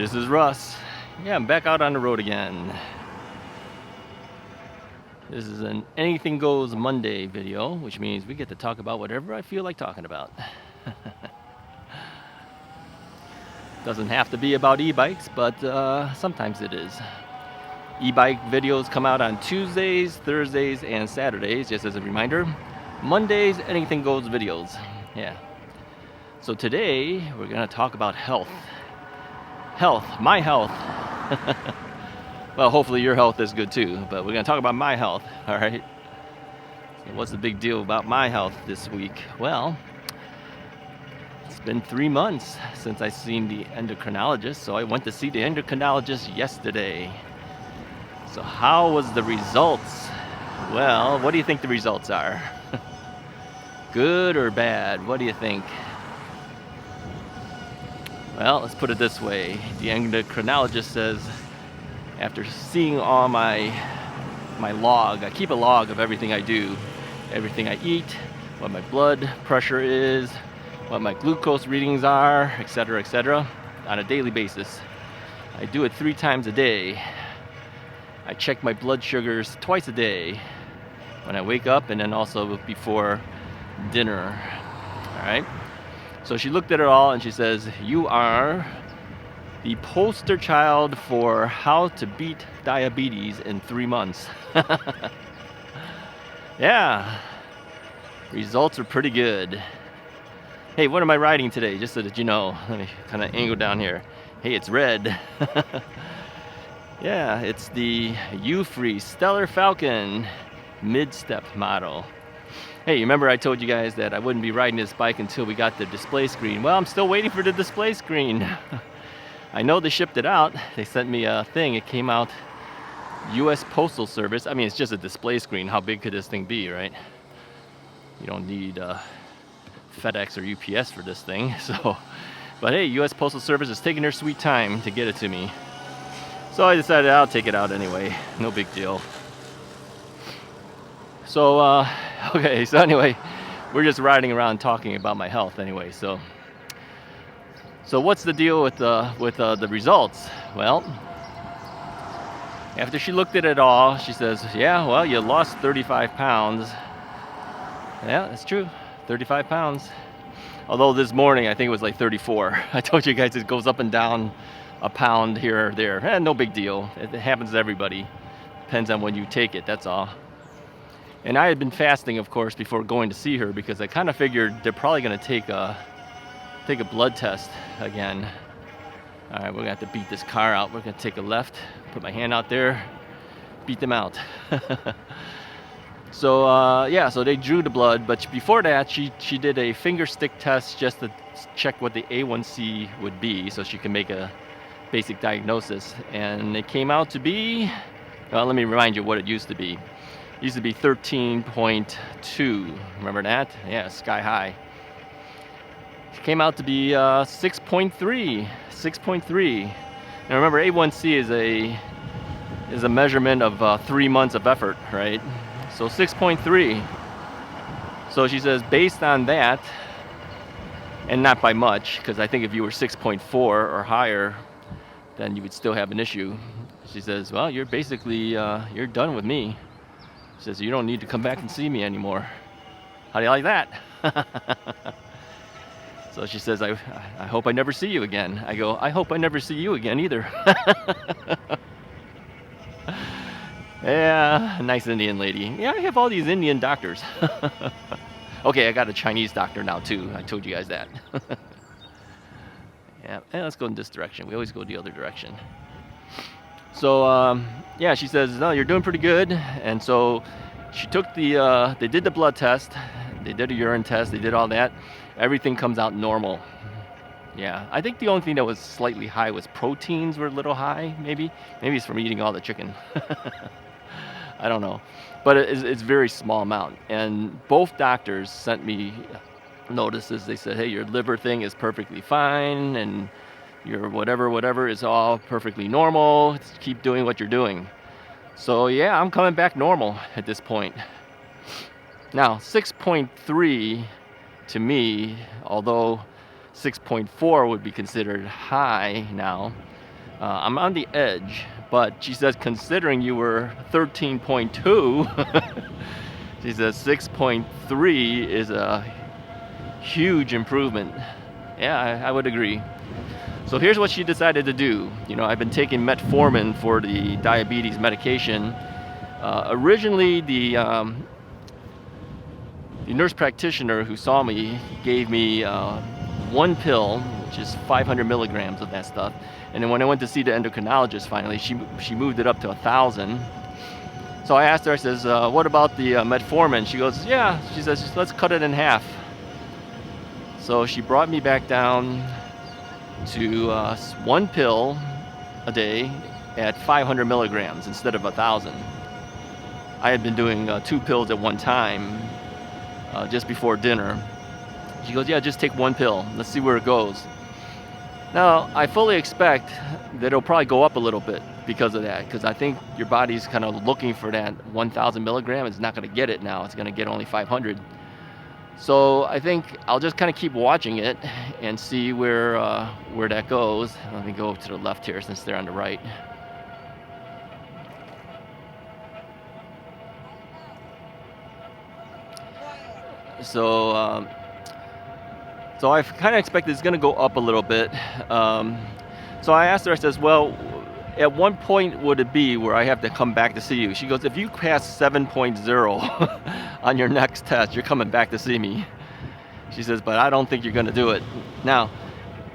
This is Russ. Yeah, I'm back out on the road again. This is an Anything Goes Monday video, which means we get to talk about whatever I feel like talking about. Doesn't have to be about e-bikes, but sometimes it is. E-bike videos come out on Tuesdays, Thursdays, and Saturdays, just as a reminder. Mondays, Anything Goes videos. Yeah. So today, we're going to talk about health. Health, my health. Well, hopefully your health is good too, but we're going to talk about my health, all right? So what's the big deal about my health this week? Well, it's been 3 months since I seen the endocrinologist, so I went to see the endocrinologist yesterday. So how was the results? Well, what do you think the results are? Good or bad? What do you think? Well, let's put it this way. The endocrinologist says, after seeing all my log, I keep a log of everything I do, everything I eat, what my blood pressure is, what my glucose readings are, etc., on a daily basis. I do it 3 times a day. I check my blood sugars twice a day, when I wake up and then also before dinner. All right? So she looked at it all and she says, you are the poster child for how to beat diabetes in 3 months. Yeah, results are pretty good. Hey, what am I riding today? Just so that you know, let me kind of angle down here. Hey, it's red. Yeah, it's the U-Free Stellar Falcon mid-step model. Hey, you remember I told you guys that I wouldn't be riding this bike until we got the display screen? Well, I'm still waiting for the display screen. I know they shipped it out. They sent me a thing. It came out U.S. Postal Service. I mean, it's just a display screen. How big could this thing be, right? You don't need FedEx or UPS for this thing. So, but hey, U.S. Postal Service is taking their sweet time to get it to me. So I decided I'll take it out anyway. No big deal. So, okay, so anyway, we're just riding around talking about my health anyway. So what's the deal with the results? Well, after she looked at it all, she says, yeah, well, you lost 35 pounds. Yeah, that's true, 35 pounds. Although this morning, I think it was like 34. I told you guys it goes up and down a pound here or there. No big deal. It happens to everybody. Depends on when you take it, that's all. And I had been fasting, of course, before going to see her because I kind of figured they're probably going to take a blood test again. All right, we're going to have to beat this car out. We're going to take a left, put my hand out there, beat them out. So, yeah, so they drew the blood. But before that, she did a finger stick test just to check what the A1C would be so she can make a basic diagnosis. And it came out to be, well, let me remind you what it used to be. It used to be 13.2. Remember that? Yeah, sky high. It came out to be 6.3. 6.3. Now remember, A1C is a measurement of 3 months of effort, right? So 6.3. So she says, based on that, and not by much, because I think if you were 6.4 or higher, then you would still have an issue. She says, well, you're basically, you're done with me. She says, you don't need to come back and see me anymore. How do you like that? So she says, I hope I never see you again. I go, I hope I never see you again either. Yeah, nice Indian lady. Yeah, I have all these Indian doctors. Okay, I got a Chinese doctor now too. I told you guys that. Yeah, and let's go in this direction. We always go the other direction. So, yeah, she says, no, you're doing pretty good. And so she took they did the blood test, they did a urine test, they did all that. Everything comes out normal. Yeah, I think the only thing that was slightly high was proteins were a little high, maybe. Maybe it's from eating all the chicken. I don't know. But it's very small amount. And both doctors sent me notices. They said, hey, your liver thing is perfectly fine, and your whatever is all perfectly normal. Just keep doing what you're doing. So yeah, I'm coming back normal at this point. Now, 6.3 to me, although 6.4 would be considered high now, I'm on the edge, but she says considering you were 13.2, she says 6.3 is a huge improvement. Yeah, I would agree. So here's what she decided to do. You know, I've been taking metformin for the diabetes medication. Originally, the nurse practitioner who saw me gave me one pill, which is 500 milligrams of that stuff. And then when I went to see the endocrinologist finally, she moved it up to 1,000. So I asked her, I says, what about the metformin? She goes, yeah, she says, let's cut it in half. So she brought me back down to one pill a day at 500 milligrams instead of 1,000. I had been doing 2 pills at one time just before dinner. She goes, yeah, just take one pill. Let's see where it goes. Now, I fully expect that it'll probably go up a little bit because of that, because I think your body's kind of looking for that 1,000 milligram. It's not going to get it now. It's going to get only 500. So I think I'll just kind of keep watching it and see where that goes. Let me go to the left here since they're on the right. So so I kind of expect it's going to go up a little bit. So I asked her, I says, well, at what point would it be where I have to come back to see you? She goes, if you pass 7.0 on your next test, you're coming back to see me. She says, but I don't think you're going to do it. Now,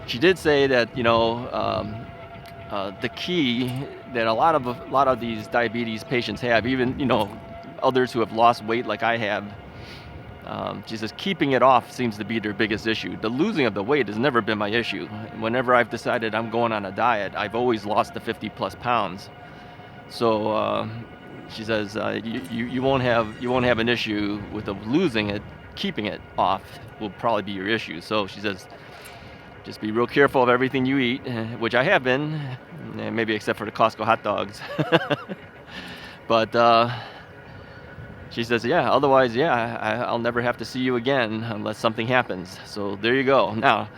she did say that, you know, the key that a lot of these diabetes patients have, even, you know, others who have lost weight like I have, she says keeping it off seems to be their biggest issue. The losing of the weight has never been my issue. Whenever I've decided I'm going on a diet, I've always lost the 50 plus pounds. So she says you won't have an issue with the losing it. Keeping it off will probably be your issue. So she says just be real careful of everything you eat, which I have been, maybe except for the Costco hot dogs. But she says, yeah, otherwise, yeah, I'll never have to see you again unless something happens. So there you go. Now,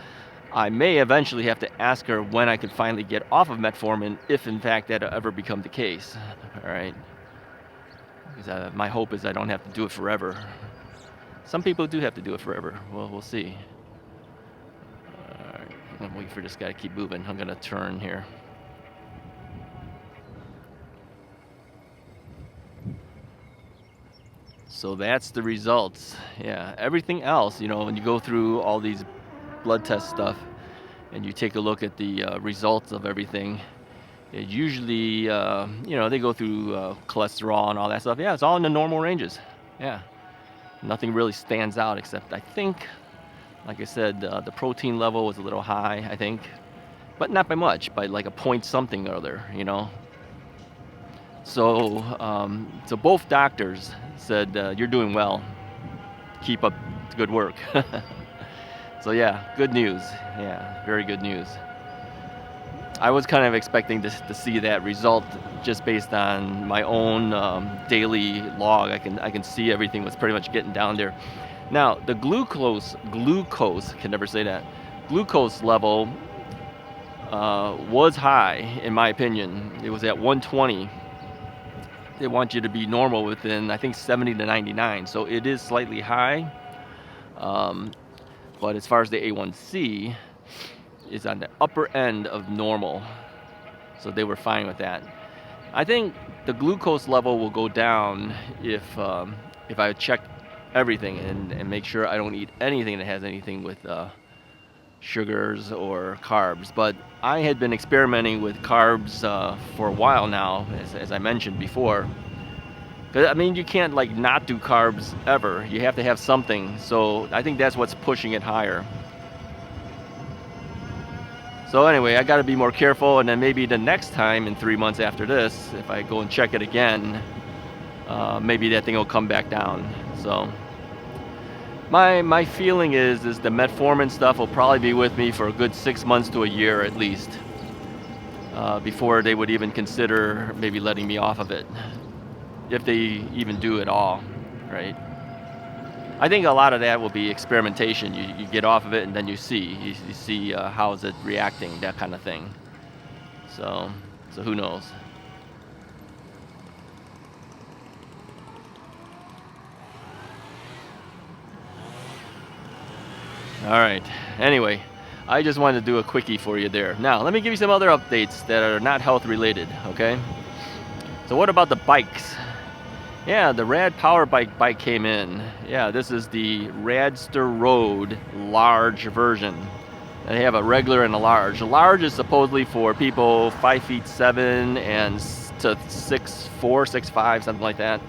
I may eventually have to ask her when I can finally get off of metformin, if in fact that'll ever become the case. All right. Because my hope is I don't have to do it forever. Some people do have to do it forever. Well, we'll see. All right. I'm waiting for this guy to keep moving. I'm going to turn here. So that's the results. Yeah, everything else, you know, when you go through all these blood test stuff and you take a look at the results of everything, it usually, you know, they go through cholesterol and all that stuff. Yeah, it's all in the normal ranges. Yeah, nothing really stands out except I think, like I said, the protein level was a little high, I think, but not by much, by like a point something or other, you know. So, so both doctors said, you're doing well. Keep up the good work. So yeah, good news. Yeah, very good news. I was kind of expecting to see that result just based on my own daily log. I can see everything was pretty much getting down there. Now, the glucose, can never say that, glucose level was high, in my opinion. It was at 120. They want you to be normal within, I think, 70 to 99. So it is slightly high. But as far as the A1C, it's on the upper end of normal. So they were fine with that. I think the glucose level will go down if I check everything and make sure I don't eat anything that has anything with sugars or carbs. But I had been experimenting with carbs for a while now, as I mentioned before. I mean, you can't like not do carbs ever. You have to have something. So I think that's what's pushing it higher. So anyway, I got to be more careful, and then maybe the next time in 3 months after this, if I go and check it again, maybe that thing will come back down. So my feeling is the metformin stuff will probably be with me for a good 6 months to a year at least, before they would even consider maybe letting me off of it, if they even do at all, right? I think a lot of that will be experimentation. You get off of it and then you see how is it reacting, that kind of thing. So who knows? All right. Anyway, I just wanted to do a quickie for you there. Now, let me give you some other updates that are not health related, okay? So what about the bikes? Yeah, the Rad Power bike came in. Yeah, this is the Radster Road large version. They have a regular and a large. The large is supposedly for people 5'7" and to 6'4", 6'5", something like that.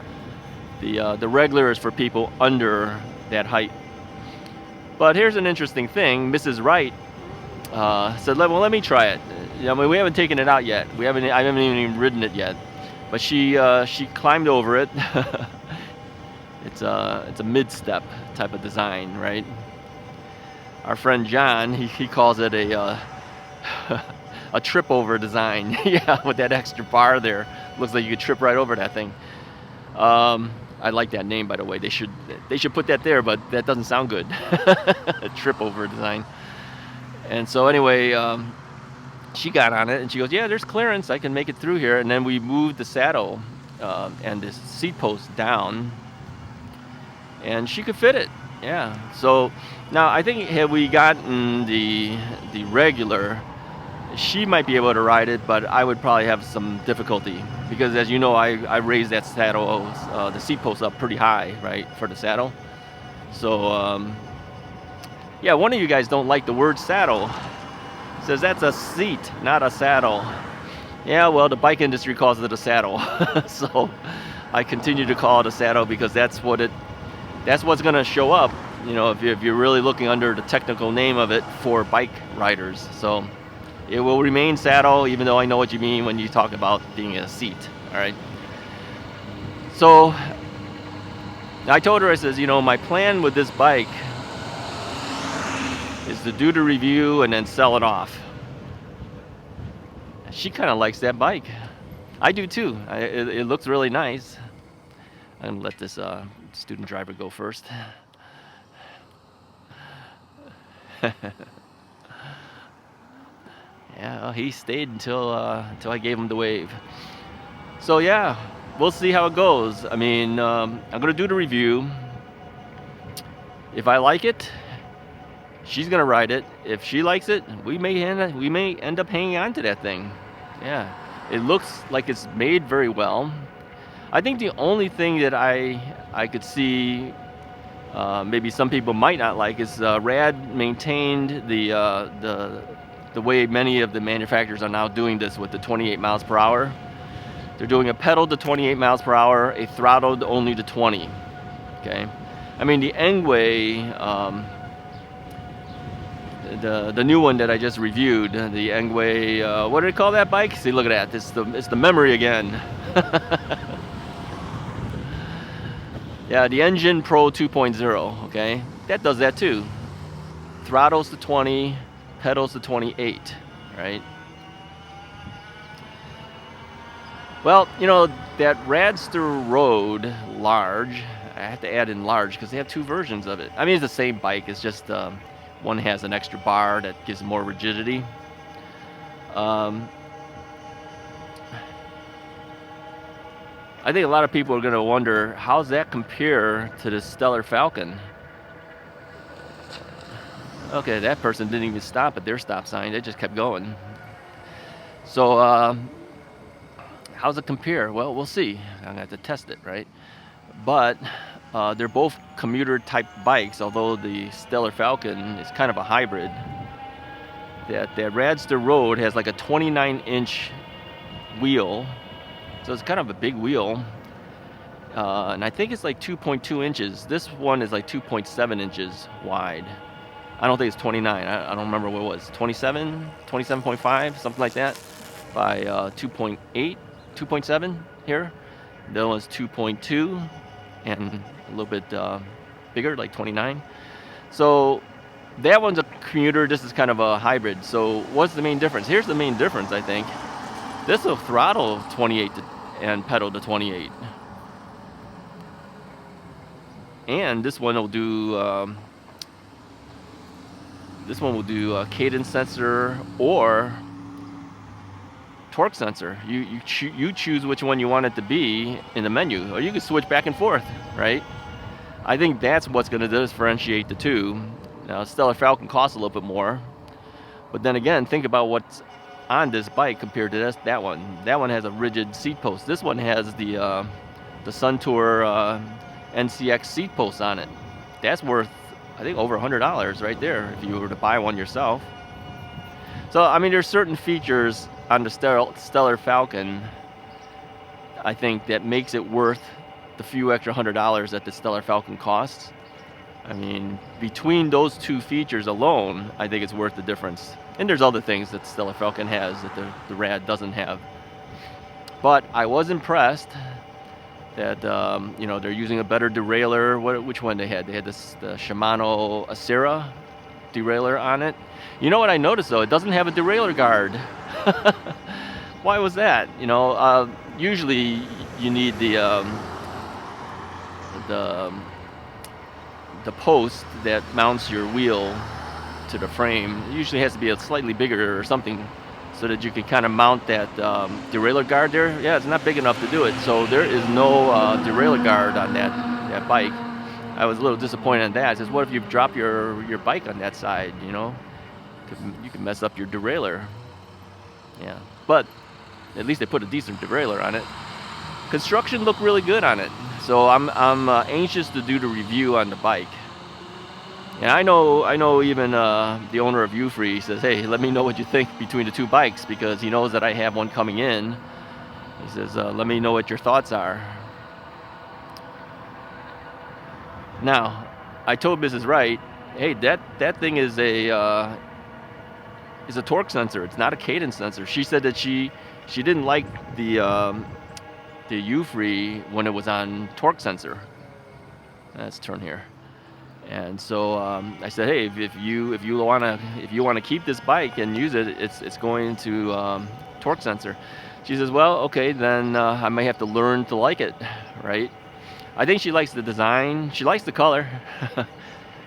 The regular is for people under that height. But here's an interesting thing. Mrs. Wright said, "Well, let me try it. I mean, we haven't taken it out yet. I haven't even ridden it yet. But she climbed over it. It's a mid-step type of design, right? Our friend John, he calls it a a trip over design. Yeah, with that extra bar there, looks like you could trip right over that thing. I like that name, by the way. They should put that there, but that doesn't sound good. A trip over design. And so anyway, she got on it and she goes, "Yeah, there's clearance. I can make it through here." And then we moved the saddle and the seat post down, and she could fit it. Yeah. So now I think had we gotten the regular, she might be able to ride it, but I would probably have some difficulty because, as you know, I raised that saddle, the seat post up pretty high, right, for the saddle. So yeah, one of you guys don't like the word saddle. Says that's a seat, not a saddle. Yeah, well, the bike industry calls it a saddle. So I continue to call it a saddle because that's what's going to show up, you know, if you're really looking under the technical name of it for bike riders. So it will remain saddle, even though I know what you mean when you talk about being a seat. All right. So I told her, I says, you know, my plan with this bike is to do the review and then sell it off. She kind of likes that bike. I do too. It looks really nice. I'm gonna let this student driver go first. Yeah, well, he stayed until I gave him the wave. So yeah, we'll see how it goes. I mean, I'm gonna do the review. If I like it, she's gonna ride it. If she likes it, we may end up hanging on to that thing. Yeah, it looks like it's made very well. I think the only thing that I could see maybe some people might not like is Rad maintained the way many of the manufacturers are now doing this with the 28 miles per hour. They're doing a pedal to 28 miles per hour, a throttled only to 20. Okay, I mean the Engwe. The new one that I just reviewed, the Engwe, what do they call that bike? See, look at that. It's the memory again. Yeah, the Engine Pro 2.0. Okay, that does that too. Throttles to 20, pedals to 28. Right. Well, you know that Radster Road large. I have to add in large because they have two versions of it. I mean, it's the same bike. It's just one has an extra bar that gives more rigidity. I think a lot of people are going to wonder, how's that compare to the Stellar Falcon? Okay, that person didn't even stop at their stop sign. They just kept going. So how's it compare? Well, we'll see. I'm going to have to test it, right? But they're both commuter type bikes, although the Stellar Falcon is kind of a hybrid. That Radster Road has like a 29-inch wheel, so it's kind of a big wheel, and I think it's like 2.2 inches. This one is like 2.7 inches wide. I don't think it's 29. I don't remember what it was. 27, 27.5, something like that, by 2.8, 2.7 here. The other one's 2.2. And a little bit bigger, like 29. So that one's a commuter. This is kind of a hybrid. So what's the main difference? Here's the main difference, I think. This will throttle 28 and pedal to 28. And this one will do cadence sensor or torque sensor. You choose which one you want it to be in the menu, or you can switch back and forth, right? I think that's what's going to differentiate the two. Now, Stellar Falcon costs a little bit more, but then again, think about what's on this bike compared to that one. That one has a rigid seat post. This one has the Suntour NCX seat post on it. That's worth, I think, over $100 right there if you were to buy one yourself. So, I mean, there's certain features on the Stellar Falcon, I think, that makes it worth the few extra $100 that the Stellar Falcon costs. I mean, between those two features alone, I think it's worth the difference. And there's other things that Stellar Falcon has that the Rad doesn't have. But I was impressed that they're using a better derailleur. Which one they had? They had the Shimano Acera derailleur on it. You know what I noticed though? It doesn't have a derailleur guard. Why was that? Usually you need the post that mounts your wheel to the frame. It usually has to be a slightly bigger or something so that you can kind of mount that derailleur guard there. Yeah, it's not big enough to do it. So there is no derailleur guard on that bike. I was a little disappointed in that. I says, what if you drop your bike on that side, You can mess up your derailleur. Yeah, but at least they put a decent derailleur on it. Construction looked really good on it. So I'm anxious to do the review on the bike. And I know even the owner of U-Free says, hey, let me know what you think between the two bikes, because he knows that I have one coming in. He says, let me know what your thoughts are. Now, I told Mrs. Wright, hey, that thing is a torque sensor. It's not a cadence sensor. She said that she didn't like the U-Free when it was on torque sensor. Let's turn here. And so I said, hey, if you wanna keep this bike and use it, it's going to torque sensor. She says, well, okay, then I may have to learn to like it, right? I think she likes the design. She likes the color.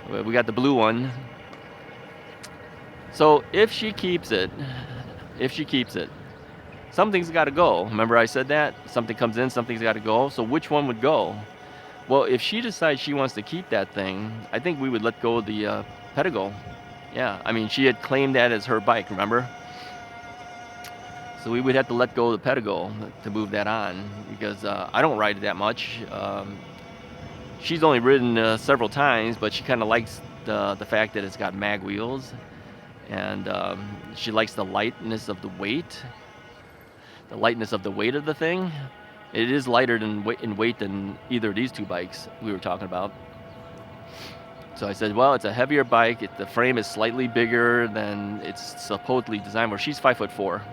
We got the blue one. So if she keeps it, something's got to go. Remember I said that? Something comes in, something's got to go. So which one would go? Well, if she decides she wants to keep that thing, I think we would let go of the Pedigo. Yeah, I mean, she had claimed that as her bike, remember? So we would have to let go of the Pedigo to move that on, because I don't ride it that much. She's only ridden several times, but she kind of likes the fact that it's got mag wheels, and she likes the lightness of the weight. The lightness of the weight of the thing. It is lighter in weight than either of these two bikes we were talking about. So I said, well, it's a heavier bike. The frame is slightly bigger than it's supposedly designed for. She's 5'4".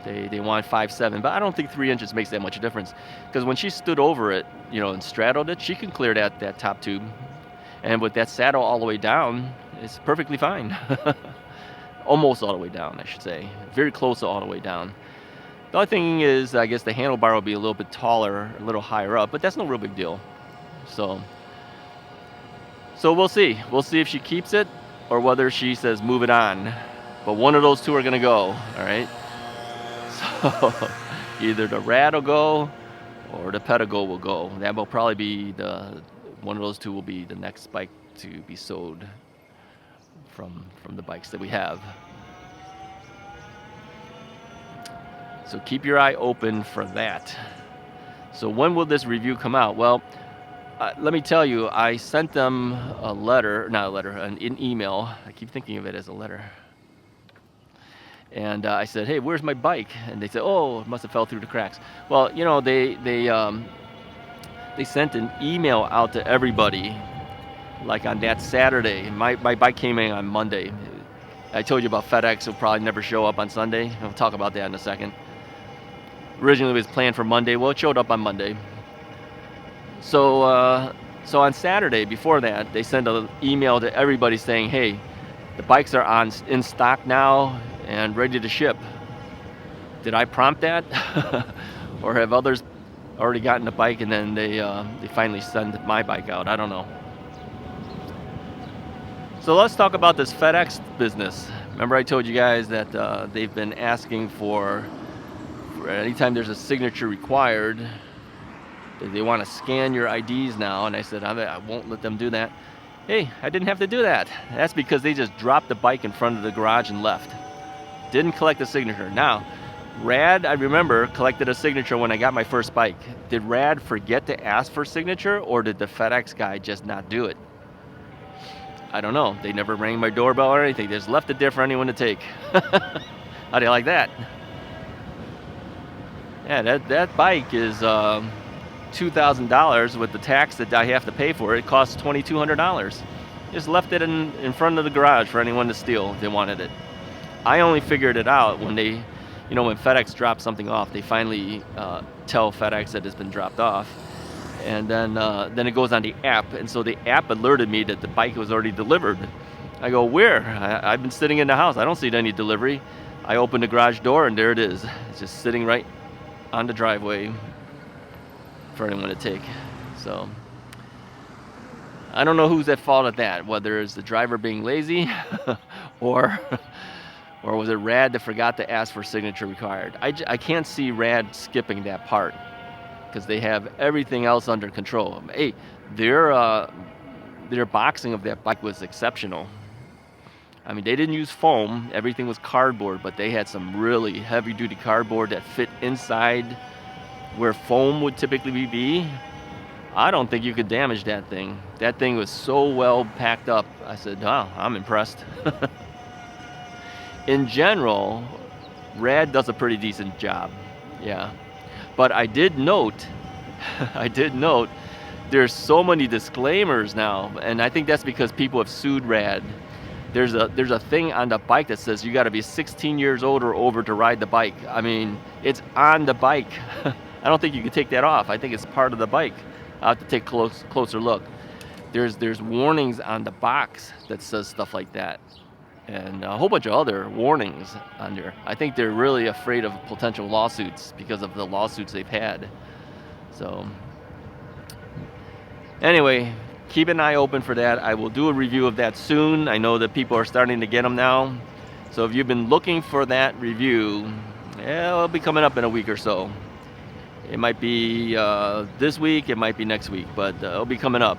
They want 5'7", but I don't think 3 inches makes that much difference, because when she stood over it, and straddled it, she can clear that top tube, and with that saddle all the way down, it's perfectly fine. Almost all the way down, I should say. Very close to all the way down. The only thing is, I guess the handlebar will be a little bit taller, a little higher up, but that's no real big deal. So we'll see. We'll see if she keeps it or whether she says move it on. But one of those two are going to go, all right? So either the Rad will go or the Pedigo will go. That will probably be one of those two will be the next bike to be sold from the bikes that we have. So keep your eye open for that. So when will this review come out? Well, let me tell you, I sent them an email. I keep thinking of it as a letter. And I said, hey, where's my bike? And they said, oh, it must have fell through the cracks. Well, they sent an email out to everybody, like on that Saturday. My bike came in on Monday. I told you about FedEx will probably never show up on Sunday. I'll talk about that in a second. Originally it was planned for Monday. Well, it showed up on Monday. So on Saturday before that, they sent an email to everybody saying, hey, the bikes are in stock now and ready to ship. Did I prompt that? Or have others already gotten the bike and then they finally send my bike out? I don't know. So let's talk about this FedEx business. Remember I told you guys that they've been asking for anytime there's a signature required, they want to scan your IDs now, and I said I won't let them do that. Hey, I didn't have to do that. That's because they just dropped the bike in front of the garage and left. Didn't collect the signature. Now, Rad, I remember, collected a signature when I got my first bike. Did Rad forget to ask for signature, or did the FedEx guy just not do it? I don't know. They never rang my doorbell or anything. They just left it there for anyone to take. How do you like that? Yeah, that bike is $2,000 with the tax that I have to pay for it. It costs $2,200. Just left it in front of the garage for anyone to steal if they wanted it. I only figured it out when they, when FedEx drops something off, they finally tell FedEx that it's been dropped off. And then it goes on the app, and so the app alerted me that the bike was already delivered. I go, where? I've been sitting in the house. I don't see any delivery. I open the garage door, and there it is. It's just sitting right on the driveway for anyone to take. So I don't know who's at fault at that, whether it's the driver being lazy or was it Rad that forgot to ask for signature required. I can't see Rad skipping that part because they have everything else under control. Hey, their boxing of that bike was exceptional. I mean, they didn't use foam. Everything was cardboard, but they had some really heavy-duty cardboard that fit inside where foam would typically be. I don't think you could damage that thing. That thing was so well packed up. I said, wow, I'm impressed. In general, Rad does a pretty decent job. Yeah. But I did note, there's so many disclaimers now, and I think that's because people have sued Rad. There's a thing on the bike that says you got to be 16 years old or over to ride the bike. I mean, it's on the bike. I don't think you can take that off. I think it's part of the bike. I'll have to take a closer look. There's warnings on the box that says stuff like that, and a whole bunch of other warnings on there. I think they're really afraid of potential lawsuits because of the lawsuits they've had. So anyway, keep an eye open for that. I will do a review of that soon. I know that people are starting to get them now. So if you've been looking for that review, it'll be coming up in a week or so. It might be this week, it might be next week, but it'll be coming up.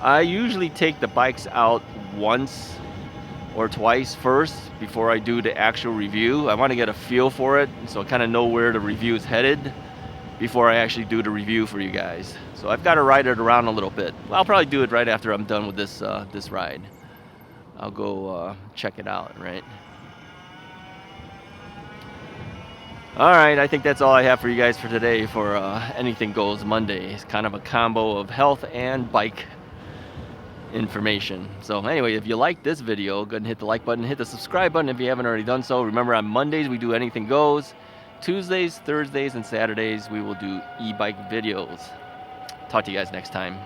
I usually take the bikes out once or twice first before I do the actual review. I want to get a feel for it, so I kind of know where the review is headed before I actually do the review for you guys. So I've got to ride it around a little bit. I'll probably do it right after I'm done with this ride. I'll go check it out, right? All right, I think that's all I have for you guys for today for Anything Goes Monday. It's kind of a combo of health and bike information. So anyway, if you like this video, go ahead and hit the like button, hit the subscribe button if you haven't already done so. Remember, on Mondays we do Anything Goes. Tuesdays, Thursdays, and Saturdays we will do e-bike videos. Talk to you guys next time.